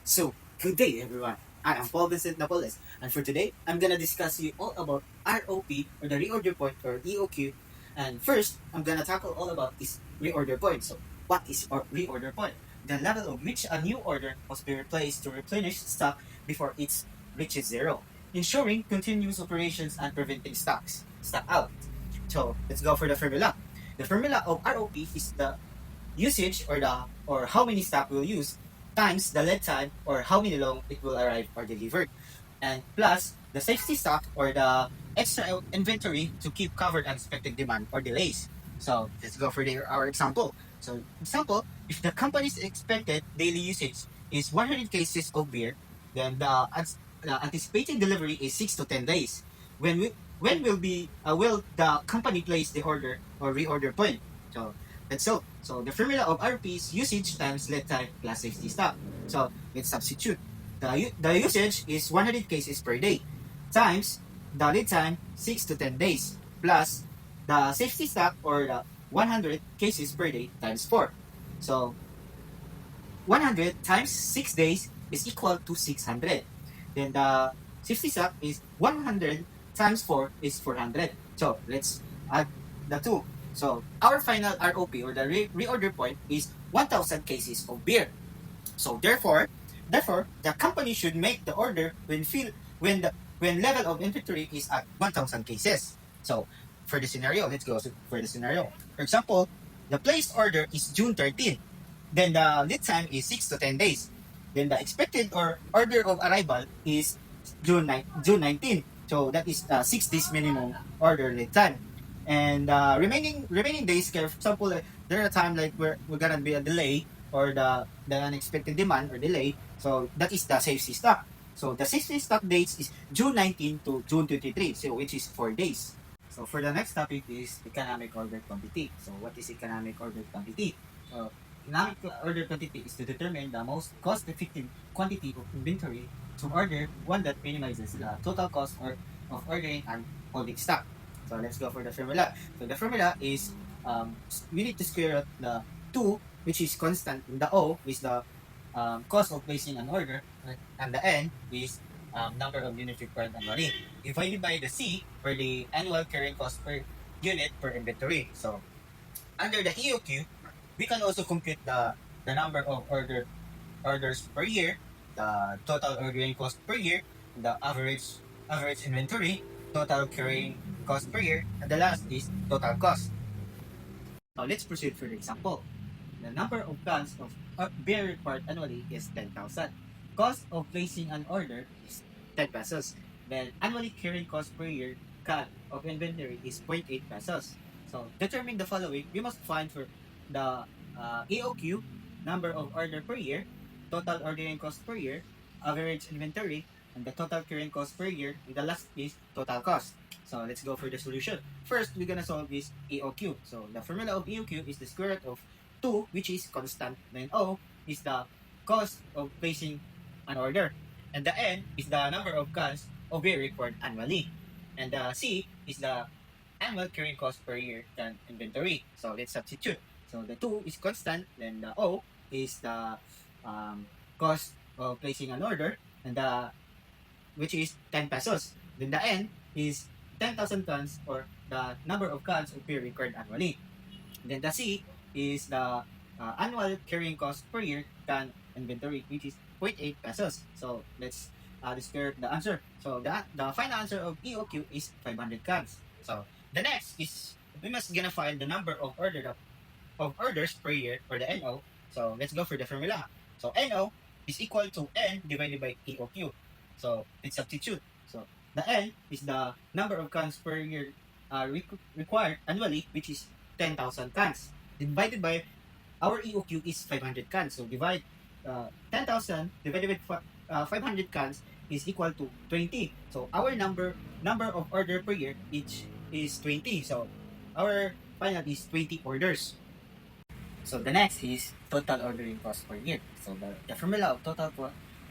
So, good day everyone. I am Vincent Napoles, and for today, I'm gonna discuss you all about ROP or the reorder point or EOQ. And first, I'm gonna tackle all about this reorder point. So, what is our reorder point? The level of which a new order must be replaced to replenish stock before it reaches zero, ensuring continuous operations and preventing stock out. So, let's go for the formula. The formula of ROP is the usage or how many stock we'll use times the lead time or how many long it will arrive or delivered, and plus the safety stock or the extra inventory to keep covered unexpected demand or delays. So let's go for our example. So example, if the company's expected daily usage is 100 cases of beer, then the anticipated delivery is 6 to 10 days. When will the company place the order or reorder point? So so the formula of RP is usage times lead time plus safety stock. So let's substitute. The usage is 100 cases per day times the lead time 6 to 10 days plus the safety stock or the 100 cases per day times 4. So 100 times 6 days is equal to 600. Then the safety stock is 100 times 4 is 400. So let's add the two. So our final ROP or the reorder point is 1,000 cases of beer. So therefore, the company should make the order when level of inventory is at 1,000 cases. So for the scenario, let's go for the scenario. For example, the placed order is June 13. Then the lead time is 6 to 10 days. Then the expected or order of arrival is June 19. So that is 6 days minimum order lead time. And remaining days, for example, there are times like where we're gonna be a delay or the unexpected demand or delay. So that is the safety stock. So the safety stock dates is June 19 to June 23, so which is 4 days. So for the next topic is economic order quantity. So what is economic order quantity? Economic order quantity is to determine the most cost-effective quantity of inventory to order, one that minimizes the total cost of ordering and holding stock. So let's go for the formula. So the formula is we need to square out the 2, which is constant, and the O is the cost of placing an order, right? And the N is number of units required annually, divided by the C, or the annual carrying cost per unit per inventory. So under the EOQ, we can also compute the number of orders per year, the total ordering cost per year, the average inventory, total carrying cost per year, and the last is total cost. Now let's proceed for the example. The number of cans of beer required annually is 10,000. Cost of placing an order is 10 pesos. Then annually carrying cost per year can of inventory is 0.8 pesos. So determine the following. We must find for the EOQ, number of order per year, total ordering cost per year, average inventory, and the total carrying cost per year, and the last is total cost. So let's go for the solution. First, we're gonna solve this EOQ. So the formula of EOQ is the square root of 2, which is constant, then O is the cost of placing an order, and the N is the number of cans of beer required annually, and the C is the annual carrying cost per year and inventory. So let's substitute. So the 2 is constant, then the O is the cost of placing an order, and the which is 10 pesos. Then the N is 10,000 cans or the number of cans of beer required annually. Then the C is the annual carrying cost per year can inventory, which is 0.8 pesos. So let's discover the answer. So the final answer of EOQ is 500 cans. So the next is we must gonna find the number of orders per year or the NO. So let's go for the formula. So NO is equal to N divided by EOQ. So let's substitute. So the N is the number of cans per year required annually, which is 10,000 cans, divided by our EOQ is 500 cans. So divide 10,000 divided by 500 cans is equal to 20. So our number of order per year each is 20. So our final is 20 orders. So the next is total ordering cost per year. So the formula of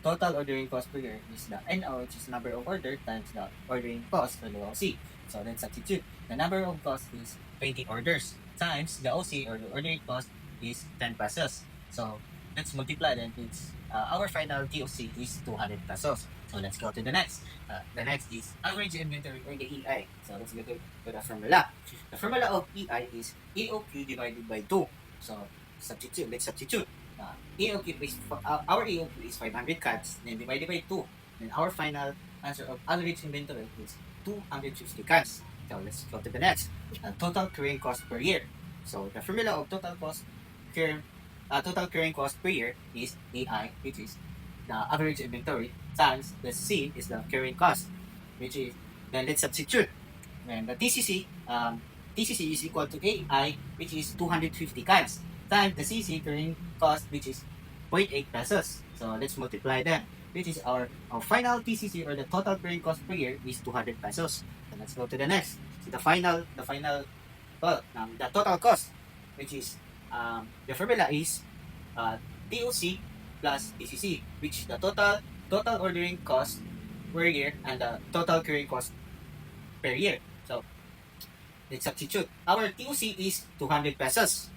total ordering cost per year is the NO, which is number of order, times the ordering cost for the OC. So let's substitute. The number of cost is 20 orders times the OC or the ordering cost is 10 pesos. So let's multiply, then it's our final TOC is 200 pesos. So let's go to the next. The next is average inventory or the EI. So let's go to the formula. The formula of EI is EOQ divided by 2. So let's substitute. EOQ is our EOQ is 500 cards, then divided by 2. Then our final answer of average inventory is 250 cards. So let's go to the next. Total carrying cost per year. So the formula of carrying total carrying cost per year is AI, which is the average inventory, times the C is the carrying cost, which is, then let's substitute. And the TCC is equal to AI, which is 250 cards, times the CC carrying cost, which is 0.8 pesos. So let's multiply them, which is our final TCC or the total carrying cost per year is 200 pesos. So let's go to the next. So the total cost, which is the formula is TOC plus TCC, which the total ordering cost per year and the total carrying cost per year. So let's substitute. Our TOC is 200 pesos.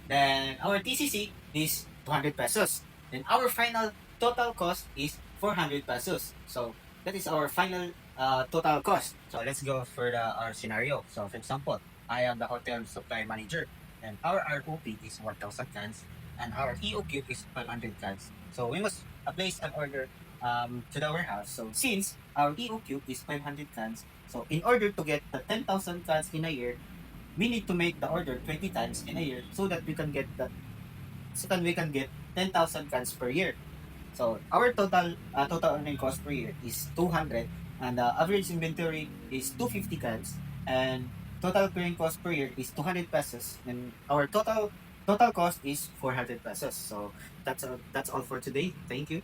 Then our TCC is 200 pesos. Then our final total cost is 400 pesos. So that is our final total cost. So let's go for our scenario. So for example, I am the hotel supply manager and our ROP is 1,000 cans and our EOQ is 500 cans. So we must place an order to the warehouse. So since our EOQ is 500 cans, so in order to get the 10,000 cans in a year, we need to make the order 20 times in a year so that we can get 10,000 cans per year. So our total earning cost per year is 200 and the average inventory is 250 cans and total carrying cost per year is 200 pesos and our total cost is 400 pesos. So that's all for today. Thank you.